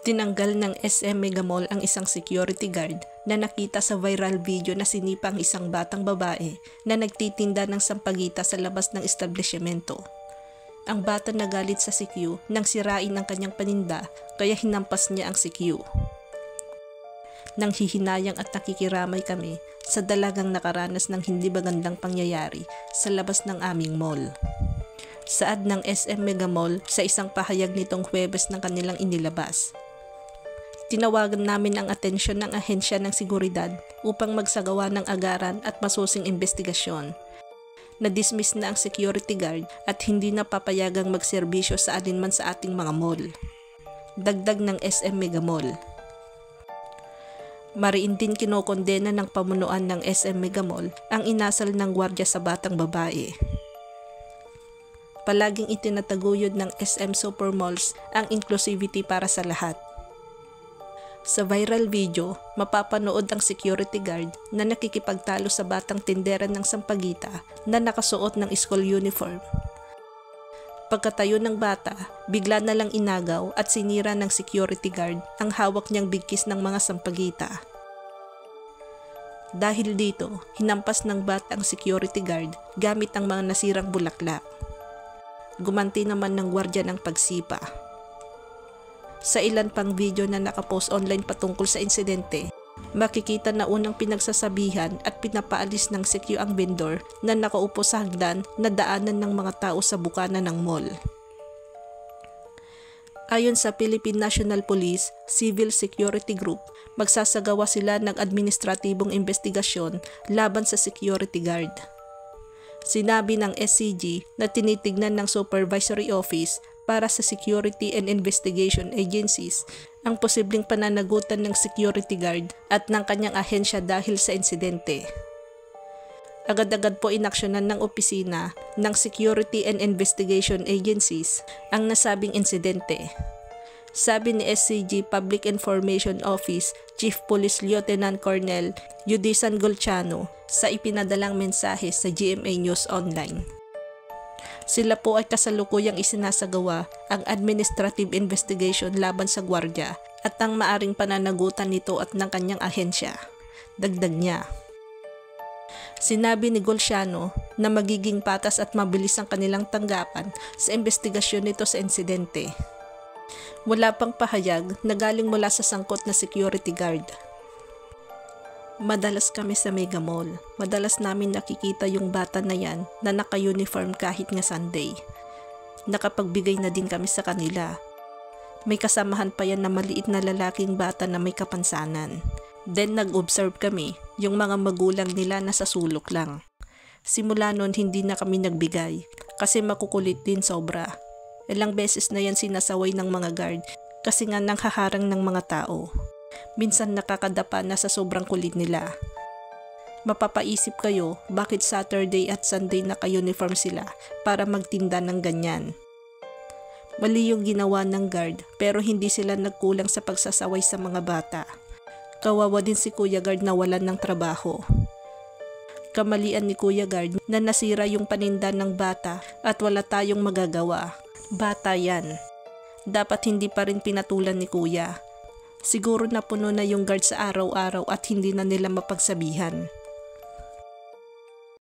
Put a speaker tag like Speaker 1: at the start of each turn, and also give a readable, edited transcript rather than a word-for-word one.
Speaker 1: Tinanggal ng SM Mega Mall ang isang security guard na nakita sa viral video na sinipa ang isang batang babae na nagtitinda ng sampagita sa labas ng establishmento. Ang bata nagalit sa CQ nang sirain ang kanyang paninda kaya hinampas niya ang CQ. Nang hihinayang at nakikiramay kami sa dalagang nakaranas ng hindi magandang pangyayari sa labas ng aming mall. Saad ng SM Mega Mall sa isang pahayag nitong Huwebes ng kanilang inilabas. Tinawagan namin ang atensyon ng ahensya ng seguridad upang magsagawa ng agaran at masusing investigasyon. Na-dismiss na ang security guard at hindi na papayagang magserbisyo sa alinman sa ating mga mall. Dagdag ng SM Mega Mall. Mariin din kinokondena ng pamunuan ng SM Mega Mall ang inasal ng gwardiya sa batang babae. Palaging itinataguyod ng SM Supermalls ang inclusivity para sa lahat. Sa viral video, mapapanood ang security guard na nakikipagtalo sa batang tindera ng sampagita na nakasuot ng school uniform. Pagkatayo ng bata, bigla na lang inagaw at sinira ng security guard ang hawak niyang bigkis ng mga sampagita. Dahil dito, hinampas ng bata ang security guard gamit ang mga nasirang bulaklak. Gumanti naman ng gwardiya ng pagsipa. Sa ilan pang video na nakapost online patungkol sa insidente, makikita na unang pinagsasabihan at pinapaalis ng CQ ang vendor na nakaupo sa hagdan na daanan ng mga tao sa bukana ng mall. Ayon sa Philippine National Police Civil Security Group, magsasagawa sila ng administratibong investigasyon laban sa security guard. Sinabi ng SCG na tinitignan ng Supervisory Office para sa Security and Investigation Agencies ang posibleng pananagutan ng security guard at ng kanyang ahensya dahil sa insidente. Agad-agad po inaksyonan ng opisina ng Security and Investigation Agencies ang nasabing insidente. Sabi ni SCG Public Information Office Chief Police Lieutenant Colonel Yudisan Golchano sa ipinadalang mensahe sa GMA News Online. Sila po ay kasalukuyang isinasagawa ang administrative investigation laban sa gwardiya at ang maaring pananagutan nito at ng kanyang ahensya. Dagdag niya. Sinabi ni Golchano na magiging patas at mabilis ang kanilang tanggapan sa investigasyon nito sa insidente. Wala pang pahayag na galing mula sa sangkot na security guard. Madalas kami sa Mega Mall. Madalas namin nakikita yung bata na yan na naka-uniform kahit nga Sunday. Nakapagbigay na din kami sa kanila. May kasamahan pa yan na maliit na lalaking bata na may kapansanan. Then nag-observe kami, yung mga magulang nila nasa sulok lang. Simula nun hindi na kami nagbigay kasi makukulit din sobra. Ilang beses na yan sinasaway ng mga guard kasi nga nanghaharang ng mga tao. Minsan nakakadapa na sa sobrang kulit nila. Mapapaisip kayo bakit Saturday at Sunday naka-uniform sila para magtinda ng ganyan. Mali yung ginawa ng guard pero hindi sila nagkulang sa pagsasaway sa mga bata. Kawawa din si Kuya Guard na walan ng trabaho. Kamalian ni Kuya Guard na nasira yung paninda ng bata at wala tayong magagawa. Bata yan. Dapat hindi pa rin pinatulan ni Kuya. Siguro napuno na yung guard sa araw-araw at hindi na nila mapagsabihan.